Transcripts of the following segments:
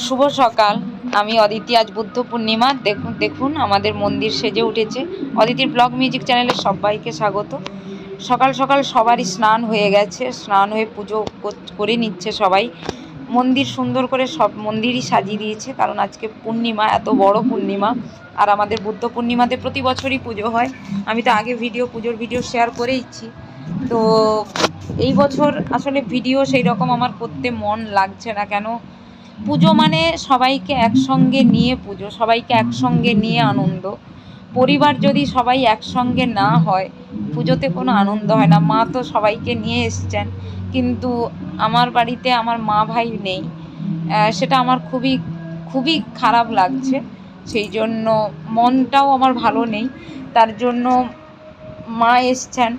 শুভ সকাল। আমি অদিতি। আজ বুদ্ধ পূর্ণিমা। দেখুন দেখুন আমাদের মন্দির সেজে উঠেছে। অদিতির ব্লগ মিউজিক চ্যানেলে সবাইকে স্বাগত। সকাল সকাল সবারই স্নান হয়ে গেছে, স্নান হয়ে পুজো করে নিচ্ছে সবাই। মন্দির সুন্দর করে সব মন্দিরই সাজিয়ে দিয়েছে, কারণ আজকে পূর্ণিমা, এত বড় পূর্ণিমা। আর আমাদের বুদ্ধ পূর্ণিমাতে প্রতি বছরই পুজো হয়। আমি তো আগে পুজোর ভিডিও শেয়ার করেইছি। তো এই বছর আসলে ভিডিও সেই রকম আমার করতে মন লাগছে না। কেন, পুজো মানে সবাইকে একসঙ্গে নিয়ে পুজো, সবাইকে একসঙ্গে নিয়ে আনন্দ। পরিবার যদি সবাই একসঙ্গে না হয়, পুজোতে কোনো আনন্দ হয় না। মা তো সবাইকে নিয়ে এসছেন, কিন্তু আমার বাড়িতে আমার মা ভাই নেই। সেটা আমার খুবই খুবই খারাপ লাগছে। সেই জন্য মনটাও আমার ভালো নেই। তার জন্য মা এসছেন।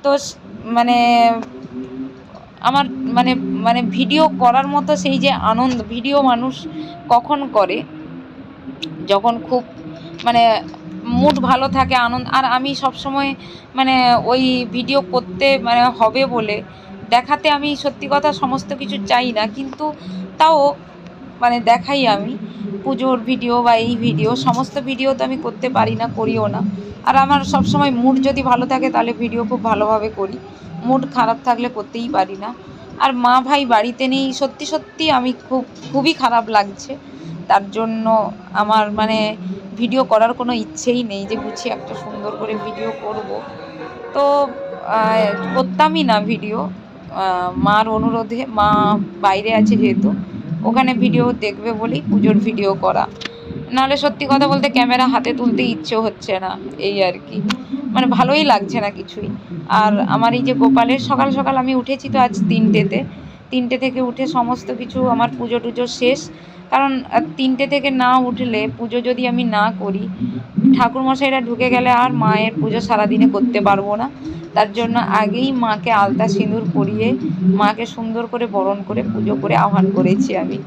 তো মানে আমার মানে মানে ভিডিও করার মতো সেই যে আনন্দ, ভিডিও মানুষ কখন করে, যখন খুব মানে মুড ভালো থাকে, আনন্দ। আর আমি সবসময় মানে ওই ভিডিও করতে মানে হবে বলে দেখাতে আমি সত্যি কথা সমস্ত কিছু চাই না, কিন্তু তাও মানে দেখাই আমি পুজোর ভিডিও বা এই ভিডিও। সমস্ত ভিডিও তো আমি করতে পারি না, করিও না। আর আমার সবসময় মুড যদি ভালো থাকে তাহলে ভিডিও খুব ভালোভাবে করি, মুড খারাপ থাকলে করতেই পারি না। আর মা ভাই বাড়িতে নেই, সত্যি সত্যি আমি খুবই খারাপ লাগছে। তার জন্য আমার মানে ভিডিও করার কোনো ইচ্ছেই নেই যে গুছিয়ে একটা সুন্দর করে ভিডিও করব। তো করতামই না ভিডিও, মার অনুরোধে। মা বাইরে আছে যেহেতু, ওখানে ভিডিও দেখবে বলেই পুজোর ভিডিও করা। নাহলে সত্যি কথা বলতে ক্যামেরা হাতে তুলতে ইচ্ছে হচ্ছে না, এই আর কি। মানে ভালোই লাগছে না কিছুই। আর আমার এই যে গোপালের, সকাল সকাল আমি উঠেছি তো আজ 3টে থেকে উঠে সমস্ত কিছু আমার পুজো টুজো শেষ। কারণ 3টে থেকে না উঠলে, পুজো যদি আমি না করি, ঠাকুরমশাইরা ঢুকে গেলে আর মায়ের পুজো সারাদিনে করতে পারবো না। তার জন্য আগেই মাকে আলতা সিঁদুর পরিয়ে মাকে সুন্দর করে বরণ করে পুজো করে আহ্বান করেছি আমি,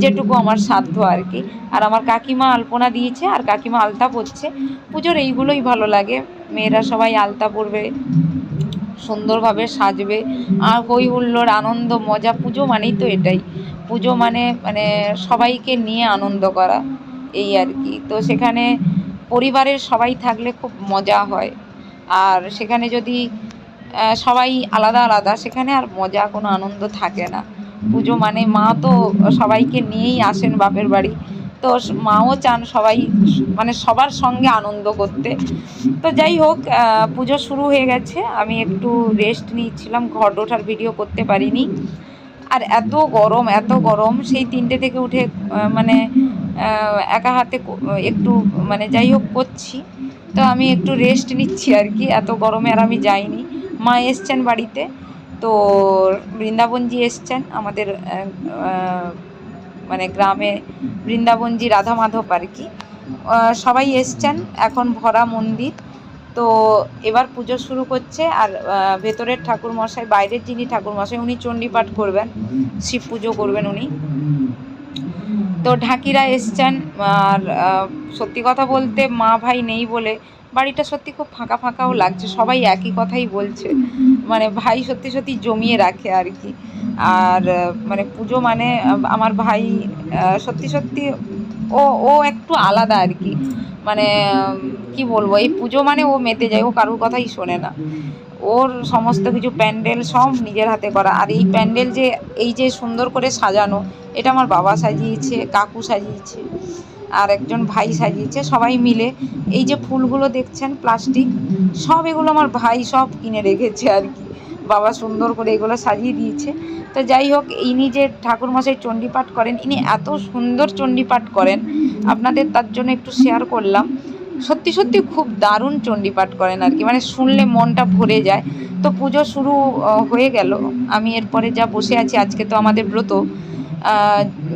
যেটুকু আমার সাধ্য আর কি। আর আমার কাকিমা আলপনা দিয়েছে, আর কাকিমা আলতা পরছে। পুজোর এইগুলোই ভালো লাগে, মেয়েরা সবাই আলতা পরবে, সুন্দরভাবে সাজবে, আর হই হুল্লোড়, আনন্দ, মজা। পুজো মানেই তো এটাই। পুজো মানে মানে সবাইকে নিয়ে আনন্দ করা, এই আর কি। তো সেখানে পরিবারের সবাই থাকলে খুব মজা হয়। আর সেখানে যদি সবাই আলাদা আলাদা, সেখানে আর মজা, কোনো আনন্দ থাকে না। পুজো মানে মা তো সবাইকে নিয়েই আসেন বাপের বাড়ি। তো মাও চান সবাই মানে সবার সঙ্গে আনন্দ করতে। তো যাই হোক, পুজো শুরু হয়ে গেছে। আমি একটু রেস্ট নিচ্ছিলাম, ঘর ওঠার ভিডিও করতে পারিনি। আর এত গরম, এত গরম, সেই 3টে থেকে উঠে মানে একা হাতে একটু মানে যাই হোক করছি। তো আমি একটু রেস্ট নিচ্ছি আর কি, এত গরমে আর আমি যাইনি। মা এসছেন বাড়িতে, তো বৃন্দাবনজি এসছেন আমাদের মানে গ্রামে, বৃন্দাবনজি রাধা মাধব আর কি। সবাই এসছেন, এখন ভরা মন্দির। তো এবার পুজো শুরু করছে। আর ভেতরের ঠাকুরমশাই, বাইরের যিনি ঠাকুরমশাই, উনি চণ্ডীপাঠ করবেন, শিব পুজো করবেন উনি। তো ঢাকিরা এসছেন। আর সত্যি কথা বলতে মা ভাই নেই বলে বাড়িটা সত্যি খুব ফাঁকা ফাঁকাও লাগছে। সবাই একই কথাই বলছে, মানে ভাই সত্যি সত্যি জমিয়ে রাখে আর কি। আর মানে পুজো মানে আমার ভাই সত্যি সত্যি ও ও একটু আলাদা আর কি। মানে কি বলবো, এই পুজো মানে ও মেতে যায়, ও কারোর কথাই শোনে না। ওর সমস্ত কিছু প্যান্ডেল সব নিজের হাতে করা। আর এই প্যান্ডেল যে এই যে সুন্দর করে সাজানো, এটা আমার বাবা সাজিয়েছে, কাকু সাজিয়েছে, আর একজন ভাই সাজিয়েছে, সবাই মিলে। এই যে ফুলগুলো দেখছেন প্লাস্টিক, সব এগুলো আমার ভাই সব কিনে রেখেছে আর কি। বাবা সুন্দর করে এগুলো সাজিয়ে দিয়েছে। তো যাই হোক, ইনি যে ঠাকুরমশাই চণ্ডীপাঠ করেন, ইনি এত সুন্দর চণ্ডীপাঠ করেন, আপনাদের তার জন্য একটু শেয়ার করলাম। সত্যি সত্যি খুব দারুণ চণ্ডীপাঠ করেন আর কি, মানে শুনলে মনটা ভরে যায়। তো পুজো শুরু হয়ে গেল। আমি এরপরে যা বসে আছি, আজকে তো আমাদের ব্রত,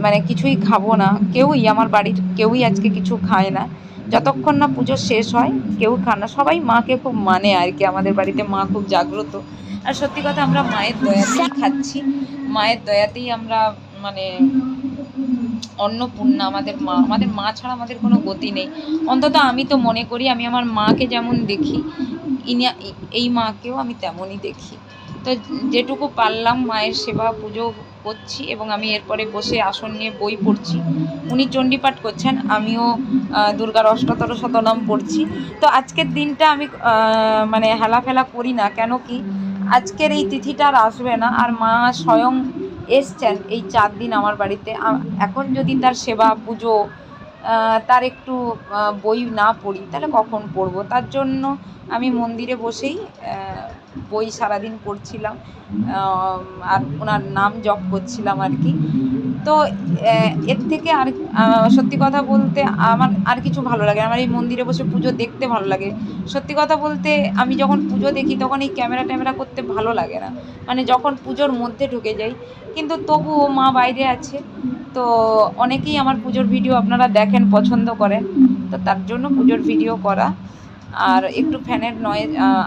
মানে কিছুই খাবো না, কেউই আমার বাড়ির কেউই আজকে কিছু খায় না যতক্ষণ না পুজো শেষ হয়। কেউ খায় না, সবাই মাকে খুব মানে আর কি। আমাদের বাড়িতে মা খুব জাগ্রত। আর সত্যি কথা, আমরা মায়ের দয়াতেই খাচ্ছি, মায়ের দয়াতেই আমরা মানে অন্নপূর্ণা। আমাদের মা ছাড়া আমাদের কোনো গতি নেই। অন্তত আমি তো মনে করি, আমি আমার মাকে যেমন দেখি, এই মাকেও আমি তেমনই দেখি। তো যেটুকু পারলাম মায়ের সেবা পুজো করছি এবং আমি এরপরে বসে আসন নিয়ে বই পড়ছি। উনি চণ্ডীপাঠ করছেন, আমিও দুর্গার অষ্টতর শতনাম পড়ছি। তো আজকের দিনটা আমি মানে হেলাফেলা করি না, কেন কি আজকের এই তিথিটা আর আসবে না, আর মা স্বয়ং এসছেন এই 4 দিন আমার বাড়িতে। এখন যদি তার সেবা পুজো তার একটু বই না পড়ি তাহলে কখন পড়বো? তার জন্য আমি মন্দিরে বসেই বই সারাদিন পড়ছিলাম আর ওনার নাম জপ করছিলাম আর কি। তো এর থেকে আর সত্যি কথা বলতে আমার আর কিছু ভালো লাগে না। আমার এই মন্দিরে বসে পুজো দেখতে ভালো লাগে। সত্যি কথা বলতে আমি যখন পুজো দেখি তখন এই ক্যামেরা ট্যামেরা করতে ভালো লাগে না, মানে যখন পুজোর মধ্যে ঢুকে যাই। কিন্তু তবুও মা বাইরে আছে, তো অনেকেই আমার পুজোর ভিডিও আপনারা দেখেন, পছন্দ করেন, তো তার জন্য পুজোর ভিডিও করা। আর একটু ফ্যানের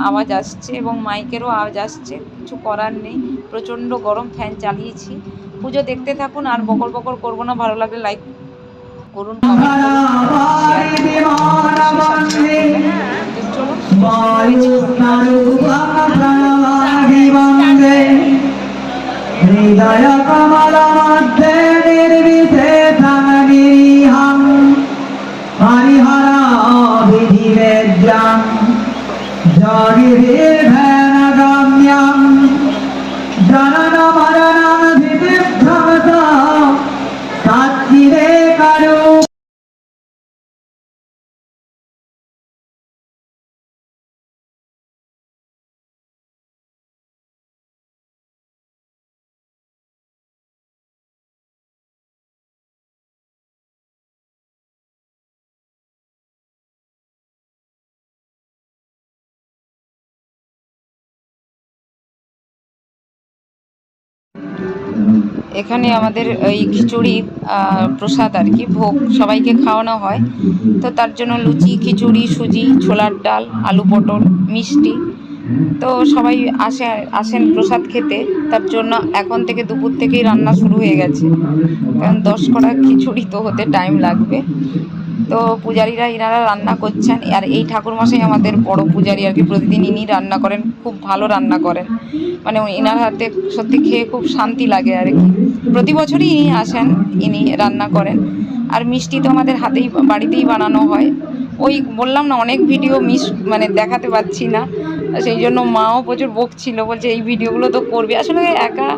আওয়াজ আসছে এবং মাইকেরও আওয়াজ আসছে, কিছু করার নেই, প্রচণ্ড গরম, ফ্যান চালিয়েছি। পুজো দেখতে থাকুন, আর বকর বকর করবো না। ভালো লাগলে লাইক করুন, কমেন্ট এখানে আমাদের এই খিচুড়ি প্রসাদ আর কি, ভোগ সবাইকে খাওয়ানো হয়। তো তার জন্য লুচি, খিচুড়ি, সুজি, ছোলার ডাল, আলু পটল, মিষ্টি, তো সবাই আসেন প্রসাদ খেতে। তার জন্য এখন থেকে দুপুর থেকেই রান্না শুরু হয়ে গেছে, কারণ 10 কড়া খিচুড়ি তো হতে টাইম লাগবে। তো পূজারীরা ইনারা রান্না করছেন, আর এই ঠাকুরমশাই আমাদের বড় পূজারী আর কি, প্রতিদিন ইনি রান্না করেন, খুব ভালো রান্না করেন, মানে ইনার হাতে সত্যি খেয়ে খুব শান্তি লাগে আর কি। প্রতি বছরই ইনি আসেন, ইনি রান্না করেন। আর মিষ্টি তো আমাদের হাতেই বাড়িতেই বানানো হয়। ওই বললাম না, অনেক ভিডিও মানে দেখাতে পাচ্ছি না, সেই জন্য মাও প্রচুর বকছিল, বলছে এই ভিডিওগুলো তো করবে। আসলে একা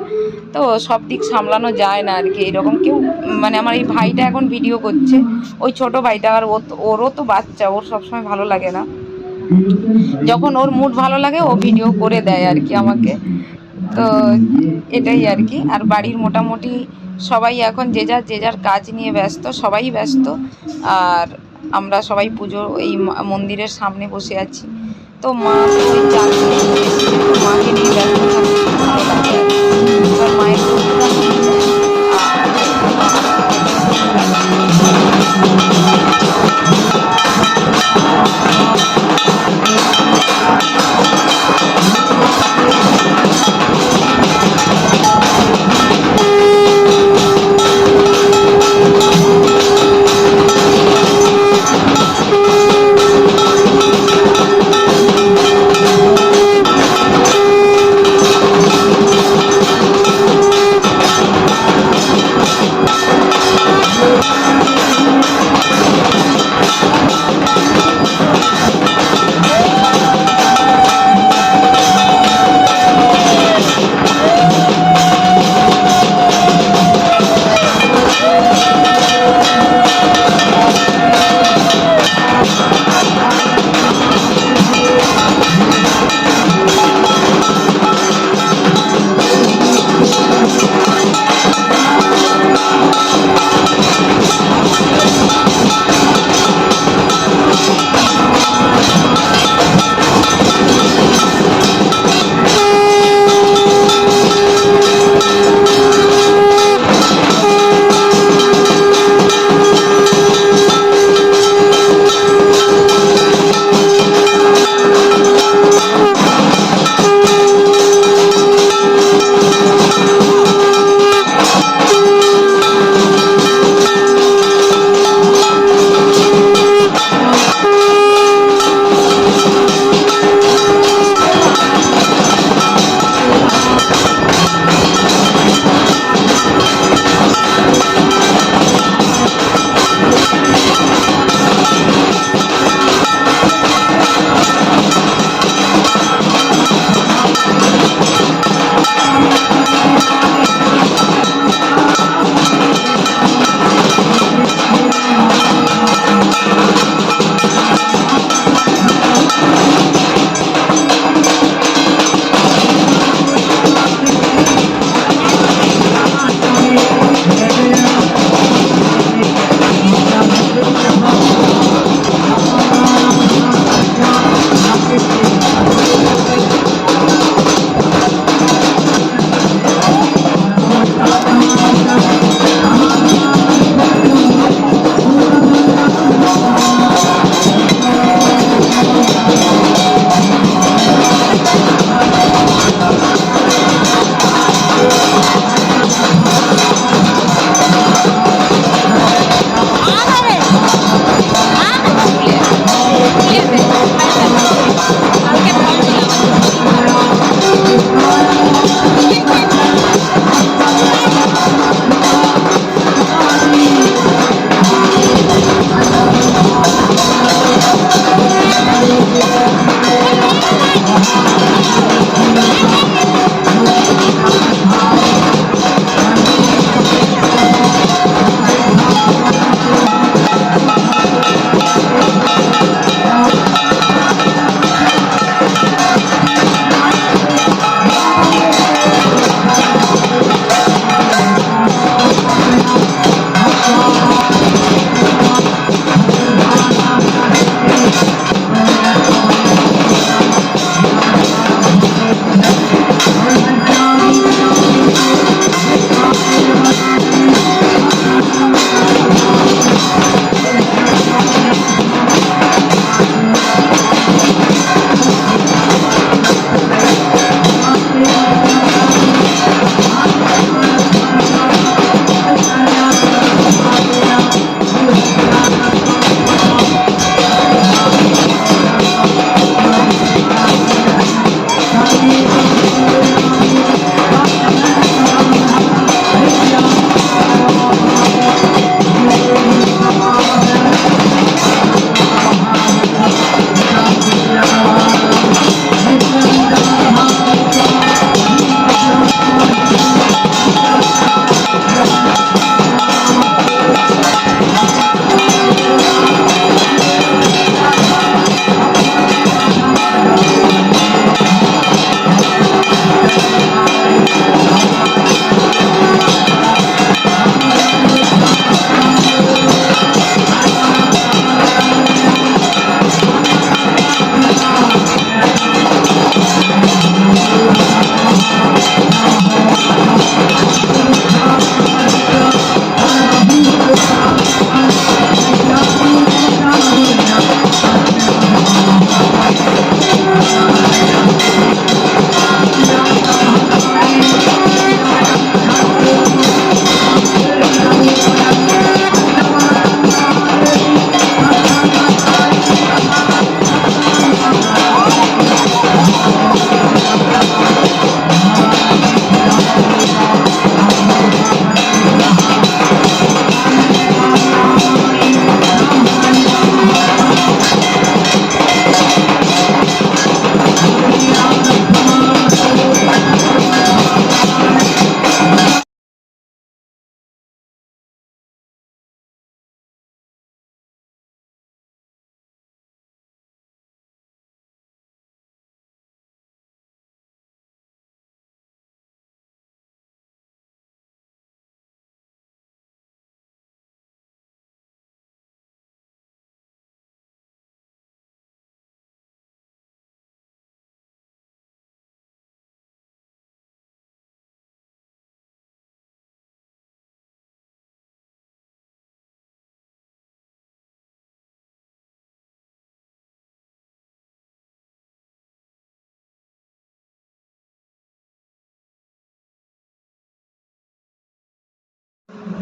তো সব দিক সামলানো যায় না আর কি। এরকম কেউ, মানে আমার এই ভাইটা এখন ভিডিও করছে, ওই ছোট ভাইটা, আর ওরও তো বাচ্চা, ওর সবসময় ভালো লাগে না, যখন ওর মুড ভালো লাগে ও ভিডিও করে দেয় আর কি আমাকে। তো এটাই আর কি। আর বাড়ির মোটামুটি সবাই এখন যে যার কাজ নিয়ে ব্যস্ত, সবাই ব্যস্ত। আর আমরা সবাই পুজো এই মন্দিরের সামনে বসে আছি। তো মা তো ওই মাকে নিয়ে ব্যস্ত থাকতে ভালো লাগে। এবার মায়ের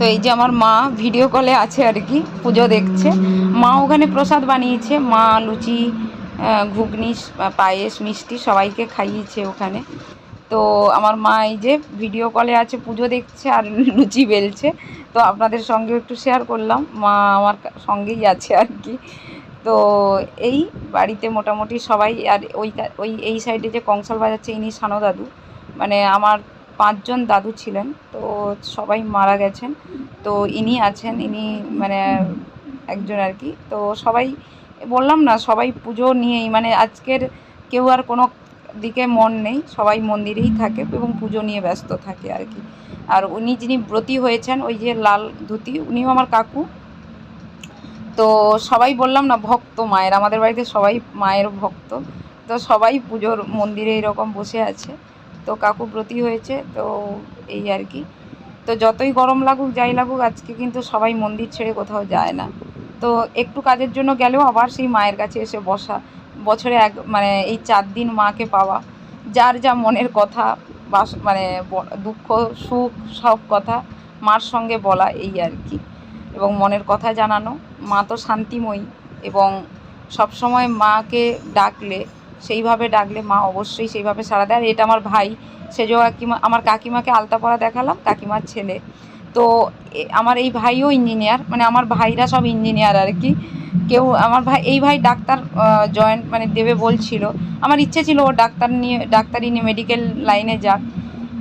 তো এই যে আমার মা ভিডিও কলে আছে আর কি, পুজো দেখছে। মা ওখানে প্রসাদ বানিয়েছে, মা লুচি, ঘুগনি, পায়েস, মিষ্টি সবাইকে খাইয়েছে ওখানে। তো আমার মা এই যে ভিডিও কলে আছে, পুজো দেখছে আর লুচি বেলছে। তো আপনাদের সঙ্গে একটু শেয়ার করলাম, মা আমার সঙ্গেই আছে আর কি। তো এই বাড়িতে মোটামুটি সবাই। আর ওই এই সাইডে যে কংসাল বাজাচ্ছে ইনি সানো দাদু, মানে আমার 5 জন দাদু ছিলেন, তো সবাই মারা গেছেন। তো ইনি আছেন, ইনি মানে একজন আর কি। তো সবাই বললাম না, সবাই পুজো নিয়েই, মানে আজকের কেউ আর কোনো দিকে মন নেই, সবাই মন্দিরেই থাকে এবং পুজো নিয়ে ব্যস্ত থাকে আর কি। আর উনি যিনি ব্রতী হয়েছেন, ওই যে লাল ধুতি, উনিও আমার কাকু। তো সবাই বললাম না ভক্ত মায়ের, আমাদের বাড়িতে সবাই মায়ের ভক্ত। তো সবাই পুজোর মন্দিরে এরকম বসে আছে। তো কাকু ব্রতী হয়েছে, তো এই আর কি। তো যতই গরম লাগুক যাই লাগুক, আজকে কিন্তু সবাই মন্দির ছেড়ে কোথাও যায় না। তো একটু কাজের জন্য গেলেও আবার সেই মায়ের কাছে এসে বসা, বছরে মানে এই 4 দিন মাকে পাওয়া, যার যা মনের কথা, মানে দুঃখ সুখ সব কথা মার সঙ্গে বলা, এই আর কি। এবং মনের কথা জানানো। মা তো শান্তিময়ী, এবং সবসময় মাকে ডাকলে, সেইভাবে ডাকলে মা অবশ্যই সেইভাবে সাড়া দেয়। আর এটা আমার ভাই সেজো কাকিমা, আমার কাকিমাকে আলতা পরা দেখালাম, কাকিমার ছেলে। তো আমার এই ভাইও ইঞ্জিনিয়ার, মানে আমার ভাইরা সব ইঞ্জিনিয়ার আর কি। কেউ আমার ভাই, এই ভাই ডাক্তার জয়েন্ট মানে দেবে বলছিল। আমার ইচ্ছে ছিল ও ডাক্তারি নিয়ে মেডিকেল লাইনে যাক,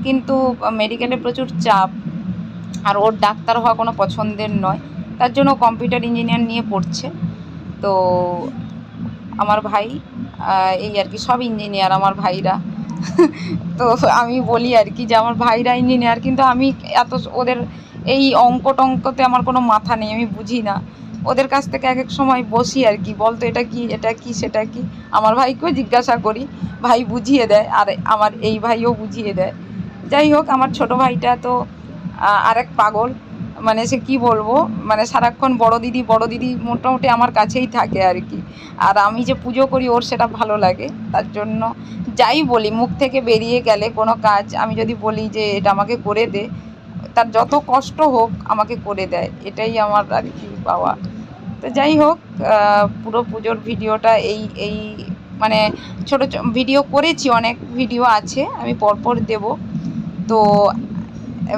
কিন্তু মেডিকেলে প্রচুর চাপ, আর ওর ডাক্তার হওয়া কোনো পছন্দের নয়। তার জন্য কম্পিউটার ইঞ্জিনিয়ার নিয়ে পড়ছে। তো আমার ভাই এই আর কি, সব ইঞ্জিনিয়ার আমার ভাইরা। তো আমি বলি আর কি যে আমার ভাইরা ইঞ্জিনিয়ার, কিন্তু আমি এত ওদের এই অঙ্ক টঙ্কতে আমার কোনো মাথা নেই, আমি বুঝি না। ওদের কাছ থেকে এক এক সময় বসি আর কি, বলতো এটা কি, এটা কি, সেটা কি। আমার ভাইকেও জিজ্ঞাসা করি, ভাই বুঝিয়ে দেয়, আর আমার এই ভাইও বুঝিয়ে দেয়। যাই হোক, আমার ছোটো ভাইটা তো আরেক পাগল, মানে সে কি বলবো, মানে সারাক্ষণ বড় দিদি মোটামুটি আমার কাছেই থাকে আর কি। আর আমি যে পুজো করি ওর সেটা ভালো লাগে, তার জন্য যাই বলি, মুখ থেকে বেরিয়ে গেলে কোনো কাজ আমি যদি বলি যে এটা আমাকে করে দে, তার যত কষ্ট হোক আমাকে করে দেয়, এটাই আমার আর কি পাওয়া। তো যাই হোক, পুরো পুজোর ভিডিওটা এই মানে ছোটো ভিডিও করেছি, অনেক ভিডিও আছে, আমি পরপর দেব। তো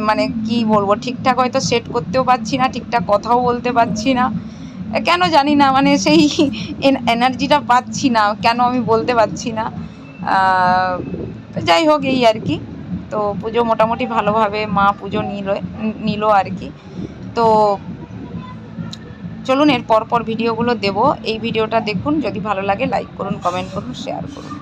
মানে কি বলবো, ঠিকঠাক হয়তো সেট করতেও পারছি না, ঠিকঠাক কথাও বলতে পারছি না, কেন জানি না, মানে সেই এনার্জিটা পাচ্ছি না, কেন আমি বলতে পারছি না। যাই হোক, এই আর কি। তো পুজো মোটামুটি ভালোভাবে মা পুজো নিল আর কি। তো চলুন এর পরপর ভিডিওগুলো দেব, এই ভিডিওটা দেখুন, যদি ভালো লাগে লাইক করুন, কমেন্ট করুন, শেয়ার করুন।